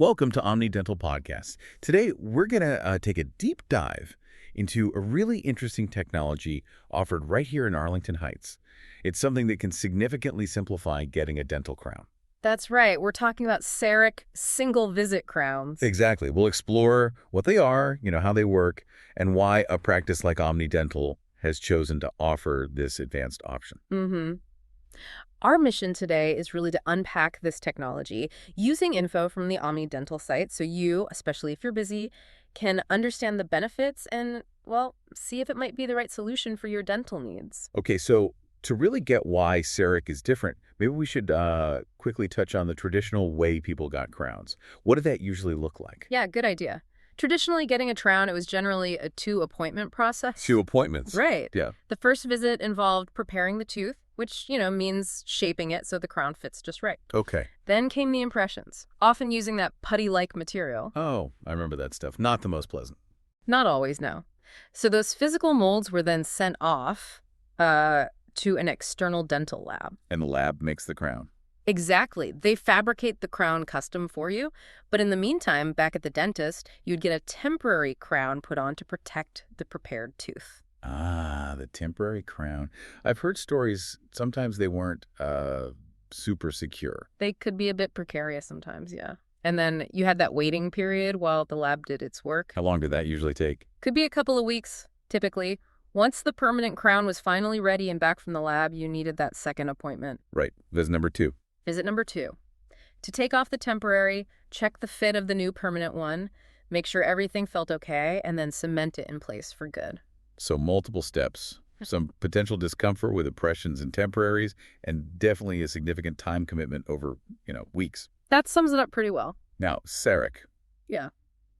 Welcome to Omni Dental Podcast. Today, we're going to take a deep dive into a really interesting technology offered right here in Arlington Heights. It's something that can significantly simplify getting a dental crown. That's right. We're talking about CEREC single-visit crowns. Exactly. We'll explore what they are, how they work, and why a practice like Omni Dental has chosen to offer this advanced option. Our mission today is really to unpack this technology using info from the Omni Dental site so you, especially if you're busy, can understand the benefits and, well, see if it might be the right solution for your dental needs. Okay, so to really get why CEREC is different, maybe we should quickly touch on the traditional way people got crowns. What did that usually look like? Yeah, good idea. Traditionally, getting a crown, it was generally a two-appointment process. 2 appointments. Right. Yeah. The first visit involved preparing the tooth, which, means shaping it so the crown fits just right. Okay. Then came the impressions, often using that putty-like material. Oh, I remember that stuff. Not the most pleasant. Not always, no. So those physical molds were then sent off to an external dental lab. And the lab makes the crown. Exactly. They fabricate the crown custom for you, but in the meantime, back at the dentist, you'd get a temporary crown put on to protect the prepared tooth. Ah, the temporary crown. I've heard stories, sometimes they weren't super secure. They could be a bit precarious sometimes, yeah. And then you had that waiting period while the lab did its work. How long did that usually take? Could be a couple of weeks, typically. Once the permanent crown was finally ready and back from the lab, you needed that second appointment. Right. Visit number 2. Visit number 2. To take off the temporary, check the fit of the new permanent one, make sure everything felt okay, and then cement it in place for good. So multiple steps, some potential discomfort with impressions and temporaries, and definitely a significant time commitment over, weeks. That sums it up pretty well. Now, CEREC. Yeah.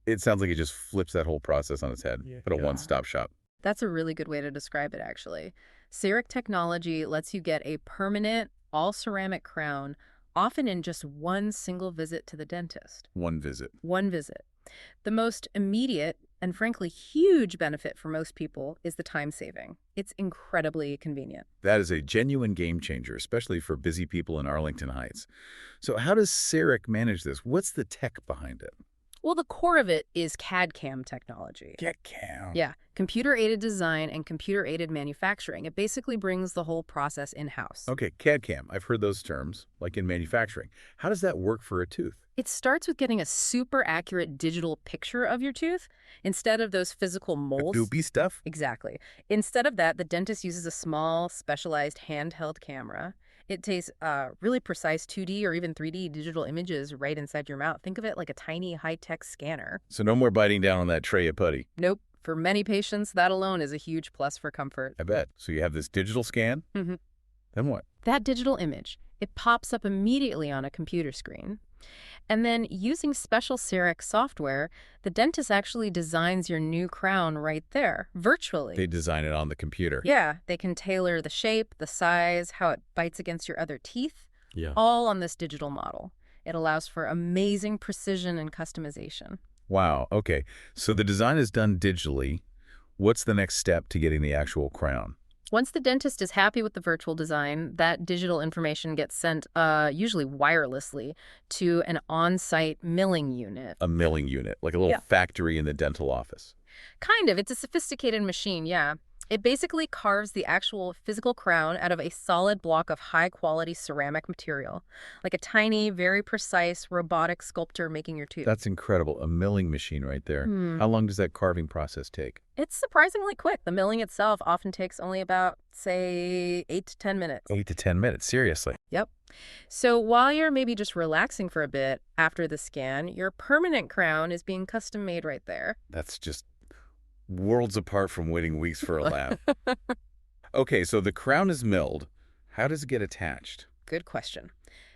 It sounds like it just flips that whole process on its head, but a one-stop shop. That's a really good way to describe it, actually. CEREC technology lets you get a permanent, all-ceramic crown, often in just one single visit to the dentist. One visit. One visit. The most immediate and frankly huge benefit for most people is the time saving. It's incredibly convenient. That is a genuine game changer, especially for busy people in Arlington Heights. So how does CEREC manage this? What's the tech behind it? Well, the core of it is CAD/CAM technology. CAD/CAM. Yeah, computer-aided design and computer-aided manufacturing. It basically brings the whole process in-house. Okay, CAD/CAM. I've heard those terms, like in manufacturing. How does that work for a tooth? It starts with getting a super accurate digital picture of your tooth instead of those physical molds. Doopy stuff? Exactly. Instead of that, the dentist uses a small, specialized handheld camera. It takes really precise 2D or even 3D digital images right inside your mouth. Think of it like a tiny high-tech scanner. So no more biting down on that tray of putty. Nope. For many patients, that alone is a huge plus for comfort. I bet. So you have this digital scan? Mm-hmm. Then what? That digital image, it pops up immediately on a computer screen. And then using special CEREC software, the dentist actually designs your new crown right there, virtually. They design it on the computer. Yeah, they can tailor the shape, the size, how it bites against your other teeth, Yeah. all on this digital model. It allows for amazing precision and customization. Wow. Okay. So the design is done digitally. What's the next step to getting the actual crown? Once the dentist is happy with the virtual design, that digital information gets sent, usually wirelessly, to an on-site milling unit. A milling unit, like a little factory in the dental office. Kind of. It's a sophisticated machine, yeah. It basically carves the actual physical crown out of a solid block of high-quality ceramic material, like a tiny, very precise robotic sculptor making your tooth. That's incredible. A milling machine right there. How long does that carving process take? It's surprisingly quick. The milling itself often takes only about, say, 8 to 10 minutes. 8 to 10 minutes. Seriously. Yep. So while you're maybe just relaxing for a bit after the scan, your permanent crown is being custom made right there. That's just worlds apart from waiting weeks for a lab. Okay, so the crown is milled. How does it get attached? Good question.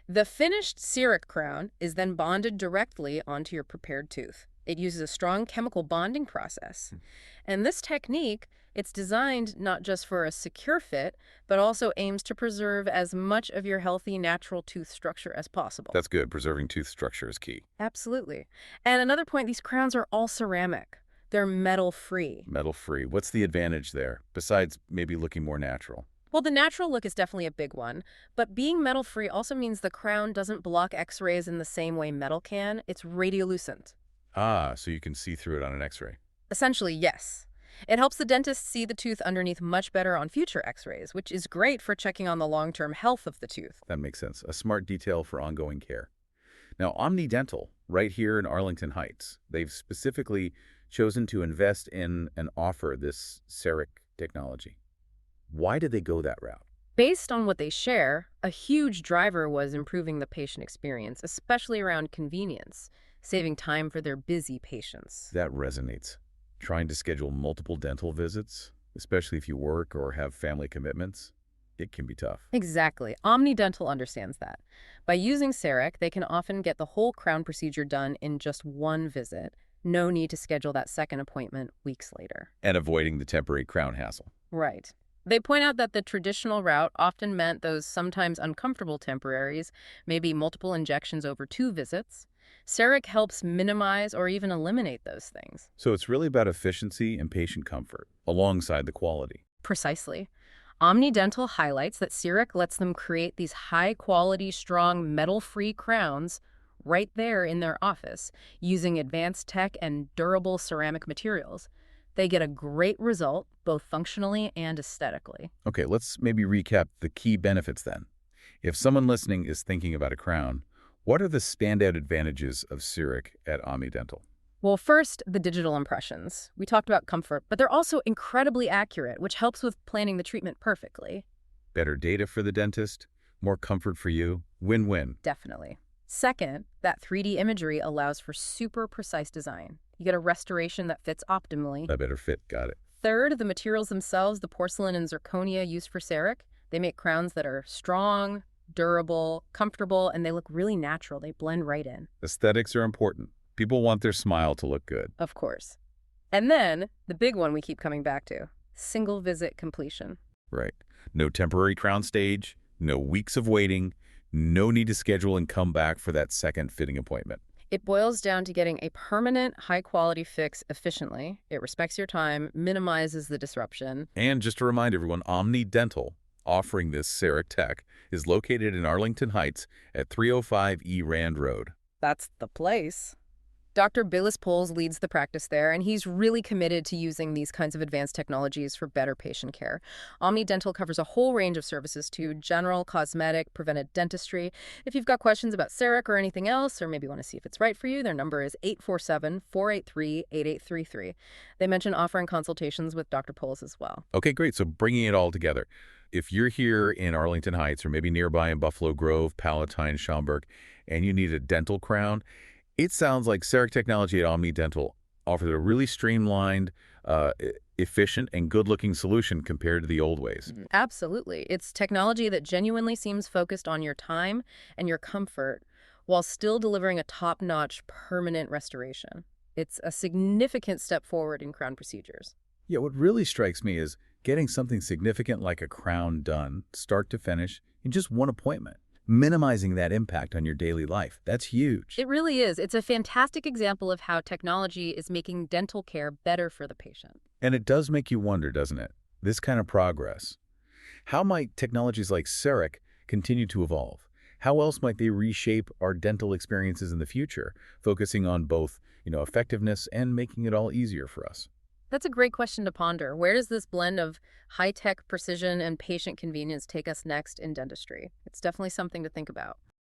The finished CEREC crown is then bonded directly onto your prepared tooth. It uses a strong chemical bonding process. And this technique, it's designed not just for a secure fit, but also aims to preserve as much of your healthy, natural tooth structure as possible. That's good. Preserving tooth structure is key. Absolutely. And another point, these crowns are all ceramic. They're metal-free. Metal-free. What's the advantage there, besides maybe looking more natural? Well, the natural look is definitely a big one, but being metal-free also means the crown doesn't block X-rays in the same way metal can. It's radiolucent. Ah, so you can see through it on an X-ray. Essentially, yes. It helps the dentist see the tooth underneath much better on future X-rays, which is great for checking on the long-term health of the tooth. That makes sense. A smart detail for ongoing care. Now, Omni Dental, right here in Arlington Heights, they've specifically chosen to invest in and offer this CEREC technology. Why did they go that route? Based on what they share, a huge driver was improving the patient experience, especially around convenience, saving time for their busy patients. That resonates. Trying to schedule multiple dental visits, especially if you work or have family commitments, it can be tough. Exactly. OmniDental understands that. By using CEREC, they can often get the whole crown procedure done in just one visit. No need to schedule that second appointment weeks later. And avoiding the temporary crown hassle. Right. They point out that the traditional route often meant those sometimes uncomfortable temporaries, maybe multiple injections over 2 visits. CEREC helps minimize or even eliminate those things. So it's really about efficiency and patient comfort, alongside the quality. Precisely. OmniDental highlights that CEREC lets them create these high-quality, strong, metal-free crowns right there in their office, using advanced tech and durable ceramic materials. They get a great result, both functionally and aesthetically. Okay, let's maybe recap the key benefits then. If someone listening is thinking about a crown, what are the standout advantages of CEREC at OmniDental? Well, first, the digital impressions. We talked about comfort, but they're also incredibly accurate, which helps with planning the treatment perfectly. Better data for the dentist, more comfort for you, win-win. Definitely. Second, that 3D imagery allows for super precise design. You get a restoration that fits optimally. A better fit, got it. Third, the materials themselves, the porcelain and zirconia used for CEREC, they make crowns that are strong, durable, comfortable, and they look really natural. They blend right in. Aesthetics are important. People want their smile to look good. Of course. And then, the big one we keep coming back to, single visit completion. Right. No temporary crown stage, no weeks of waiting, no need to schedule and come back for that second fitting appointment. It boils down to getting a permanent, high-quality fix efficiently. It respects your time, minimizes the disruption. And just to remind everyone, Omni Dental, offering this CEREC tech, is located in Arlington Heights at 305 E Rand Road. That's the place. Dr. Billis Poles leads the practice there, and he's really committed to using these kinds of advanced technologies for better patient care. OmniDental covers a whole range of services to general, cosmetic, preventive dentistry. If you've got questions about CEREC or anything else, or maybe want to see if it's right for you, their number is 847-483-8833. They mention offering consultations with Dr. Poles as well. Okay, great. So bringing it all together. If you're here in Arlington Heights or maybe nearby in Buffalo Grove, Palatine, Schaumburg, and you need a dental crown, it sounds like CEREC technology at Omni Dental offers a really streamlined, efficient, and good-looking solution compared to the old ways. Absolutely. It's technology that genuinely seems focused on your time and your comfort while still delivering a top-notch permanent restoration. It's a significant step forward in crown procedures. Yeah, what really strikes me is getting something significant like a crown done, start to finish, in just one appointment. Minimizing that impact on your daily life. That's huge. It really is. It's a fantastic example of how technology is making dental care better for the patient. And it does make you wonder, doesn't it? This kind of progress. How might technologies like CEREC continue to evolve? How else might they reshape our dental experiences in the future, focusing on both, effectiveness and making it all easier for us? That's a great question to ponder. Where does this blend of high-tech precision and patient convenience take us next in dentistry? It's definitely something to think about.